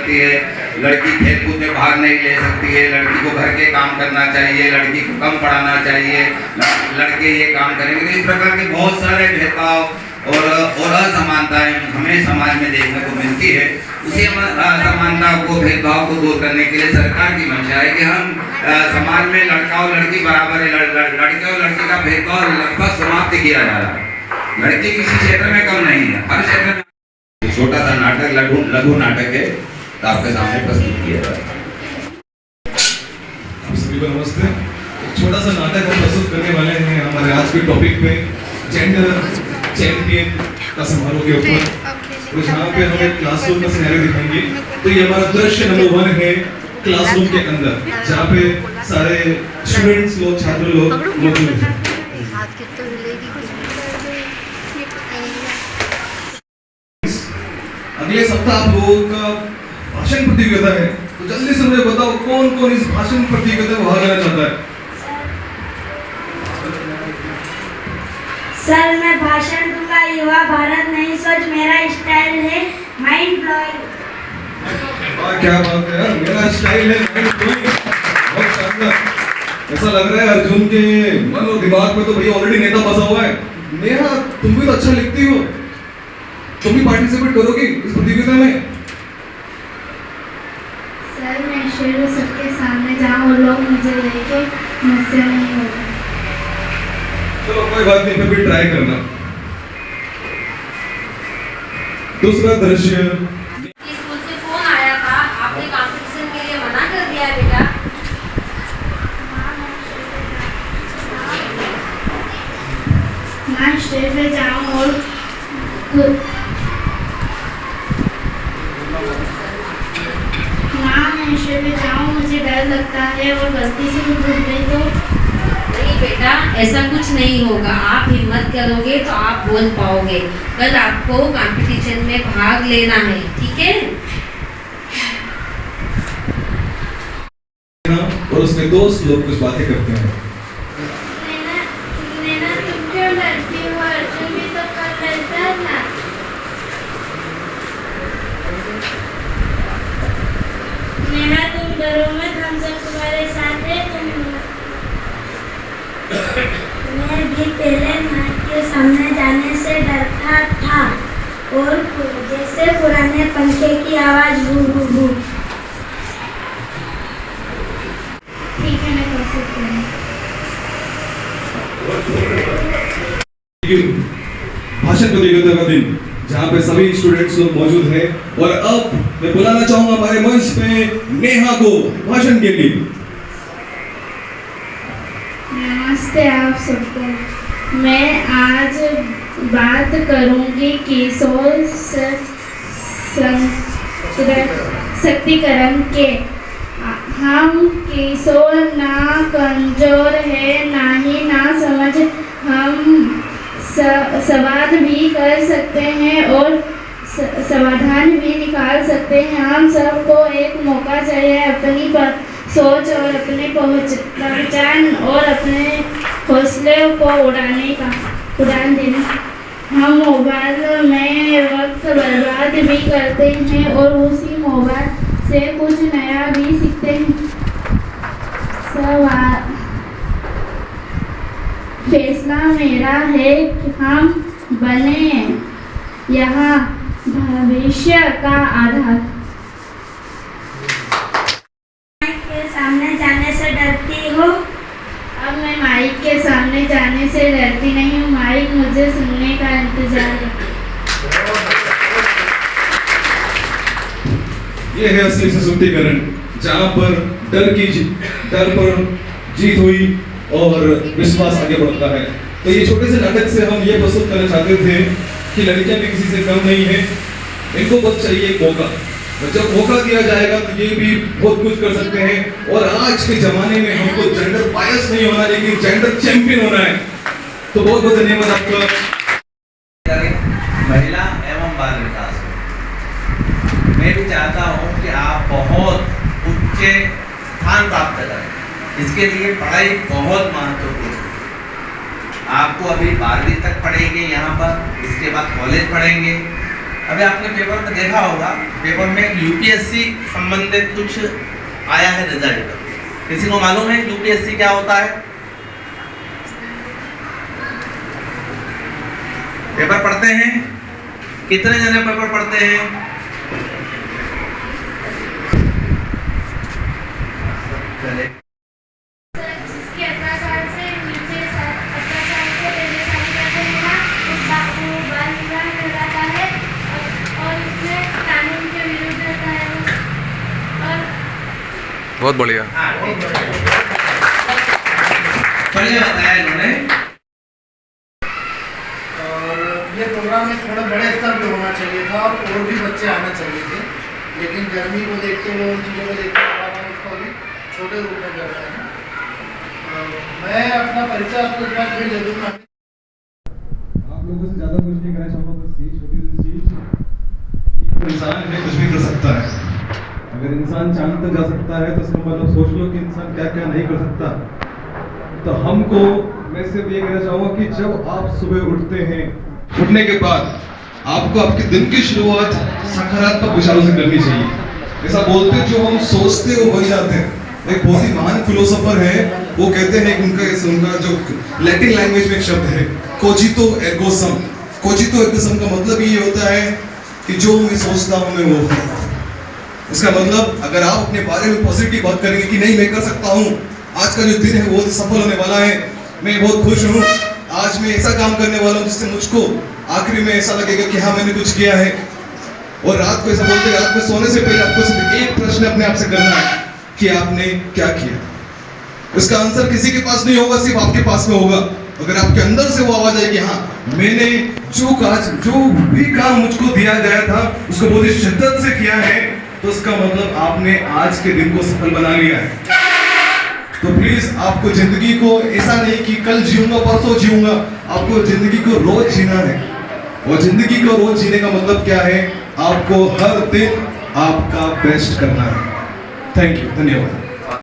सकती है, लड़की खेलकूद में भाग नहीं ले सकती है, लड़की को घर के काम करना चाहिए, लड़की को कम पढ़ाना चाहिए, लड़के ये काम करेंगे। तो इस प्रकार के बहुत सारे भेदभाव और असमानताएं हमें समाज में देखने को मिलती है। उसी असमानता को, भेदभाव को दूर करने के लिए सरकार की मंशा है कि हम समाज में लड़का और लड़की बराबर है, लड़के और लड़की का भेदभाव लगभग समाप्त किया जा रहा है। लड़की किसी क्षेत्र में कम नहीं है, हर क्षेत्र में। छोटा सा नाटक, लघु नाटक है, तो आपके सामने प्रस्तुत किया जा रहा है। आप सभी को नमस्ते। एक छोटा सा नाटक हम प्रस्तुत करने वाले हैं हमारे आज के टॉपिक पे, जेंडर चैंपियन का समारोह के ऊपर। तो जहाँ पे हम एक क्लासरूम का सिनेरियो दिखाएंगे। तो ये हमारा दृश्य नंबर 1 है क्लासरूम के अंदर, जहाँ पे सारे स्टूडेंट्स लोग, छात्र लोग मौजूद हैं। अगले सप्ताह आप लोगों का भाषण प्रतियोगिता है, तो जल्दी से मुझे बताओ कौन कौन इस भाषण प्रतियोगिता में भाग लेना चाहता है। सर, मैं भाषण दूंगा। युवा भारत नहीं सोच मेरा स्टाइल है, माइंड ब्लोइंग। क्या बात है यार, मेरा स्टाइल है माइंड ब्लोइंग। बहुत शानदार। ऐसा लग रहा है अर्जुन के मन और दिमाग में तो भैया ऑलरेडी नेता बसा हुआ है। नेहा, तुम भी तो अच्छा लिखती हो, तुम भी पार्टिसिपेट करोगी इस प्रतियोगिता में? सर, मैं शुरू सबके सामने जाऊं और लोग मुझे देखें, मुझसे नहीं होगा। चलो कोई बात नहीं, फिर भी ट्राई करना। दूसरा दृश्य। स्कूल से फोन आया था, आपने कंपटीशन के लिए मना कर दिया बेटा। मैं स्टेज पे जाऊं और मुझे डर लगता है और गलती से कुछ भूल गई तो। नहीं बेटा, ऐसा कुछ नहीं होगा। आप हिम्मत करोगे तो आप बोल पाओगे। कल आपको कंपटीशन में भाग लेना है, ठीक है? और उसके दोस्त लोग कुछ बातें करते हैं। नैना, तुम क्यों डरती हो? अर्जुन भी तो कर लेता था। नैना, तुम डरो मत, हम सब तुम्हारे साथ हैं। मैं भी पहले माइक के सामने जाने से डरता था और जैसे पुराने पंखे की आवाज भू भू भू। ठीक है, मैं कर सकती हूँ। भाषण प्रतियोगिता का दिन, जहाँ पे सभी स्टूडेंट्स लोग मौजूद हैं। और अब मैं बुलाना चाहूंगा हमारे मंच पे नेहा को भाषण के लिए। नमस्ते आप सबको। मैं आज बात करूंगी किशोर सशक्तिकरण के। हम किशोर ना कमजोर है, ना ही ना समझ। हम संवाद भी कर सकते हैं और समाधान भी निकाल सकते हैं। हम सबको एक मौका चाहिए अपनी सोच और अपने पहचान और अपने हौसले को उड़ान देने। हम मोबाइल में वक्त बर्बाद भी करते हैं और उसी मोबाइल से कुछ नया भी सीखते हैं। फैसला मेरा है कि हम बने यहाँ भविष्य का आधार। माइक के सामने जाने से डरती हो? अब मैं माइक के सामने जाने से डरती नहीं हूँ। माइक मुझे सुनने का इंतजार है। ये है असली सशक्तिकरण, जहाँ पर डर पर जीत हुई और विश्वास आगे बढ़ता है। तो ये छोटे से नाटक से हम ये प्रस्तुत करना चाहते थे कि लड़कियां भी किसी से कम नहीं है, इनको बस चाहिए एक मौका। जब मौका दिया जाएगा तो ये भी बहुत कुछ कर सकते हैं। और आज के जमाने में हमको जेंडर बायस नहीं होना, लेकिन जेंडर चैंपियन होना है। तो बहुत बहुत धन्यवाद आपका। महिला एवं बाल विकास, मैं भी चाहता हूँ कि आप बहुत उच्च स्थान प्राप्त करें। इसके लिए पढ़ाई बहुत महत्वपूर्ण है। आपको अभी 12वीं तक पढ़ेंगे यहाँ पर, इसके बाद कॉलेज पढ़ेंगे अभी आपने पेपर में देखा होगा, पेपर में यूपीएससी संबंधित कुछ आया है रिजल्ट। किसी को मालूम है यूपीएससी क्या होता है? पेपर पढ़ते हैं? कितने जने पेपर पढ़ते हैं? चले जिसके अत्याचार से नीचे अत्याचार से परेशानी करते हैं ना, वो बाल विवाह कहलाता है और इसमें कानून के विरुद्ध रहता है और बहुत बढ़िया। हाँ, बढ़िया बताया इन्होंने। और ये प्रोग्राम में थोड़ा बड़े स्तर पे होना चाहिए था और भी बच्चे आना चाहिए थे, लेकिन गर्मी को देखते हुए उन चीज़ों को देखते हुए हम उसको अभी छोटे रूप में कर रहे हैं। मैं अपना परिचय आपको इस बात फिर दे दूँगा। आप लोगों से ज़्यादा कुछ नहीं कहना चाहूँगा, बस ये छोटी सी चीज़ कि इंसान है कुछ भी कर सकता है। अगर इंसान चांद तक जा सकता है तो इसका मतलब सोच लो कि इंसान क्या क्या नहीं कर सकता। तो हमको मैं सिर्फ ये कहना चाहूँगा कि जब आप सुबह उठते हैं, उठने के बाद आपको आपके दिन की शुरुआत सकारात्मक विचारों से करनी चाहिए। ऐसा बोलते हैं जो हम सोचते हैं वो बन जाते हैं। एक बहुत ही महान फिलोसोफर है, वो कहते हैं उनका जो लैटिन लैंग्वेज में एक शब्द है कोजितो एर्गो सम। कोजितो एर्गो सम का मतलब ये होता है कि जो मैं सोचता हूँ मैं वो हूँ। इसका मतलब अगर आप अपने बारे में पॉजिटिव बात करेंगे कि नहीं मैं कर सकता हूँ, आज का जो दिन है वो सफल होने वाला है, मैं बहुत खुश हूँ, आज मैं ऐसा काम करने वाला हूँ जिससे मुझको आखिरी में ऐसा लगेगा कि हाँ मैंने कुछ किया है। और रात को ऐसा बोलते हैं, रात में सोने से पहले आपको सिर्फ एक प्रश्न अपने आप से करना है कि आपने क्या किया। उसका आंसर किसी के पास नहीं होगा, सिर्फ आपके पास में होगा। अगर आपके अंदर से वो आवाज आएगी हाँ मैंने जो भी काम मुझको दिया गया था उसको बहुत ही शिद्दत से किया है, तो उसका मतलब आपने आज के दिन को सफल बना लिया है। तो प्लीज आपको जिंदगी को ऐसा नहीं कि कल जीऊंगा परसों जीऊंगा, आपको जिंदगी को रोज जीना है। और जिंदगी को रोज जीने का मतलब क्या है? आपको हर दिन आपका बेस्ट करना है। थैंक यू, धन्यवाद।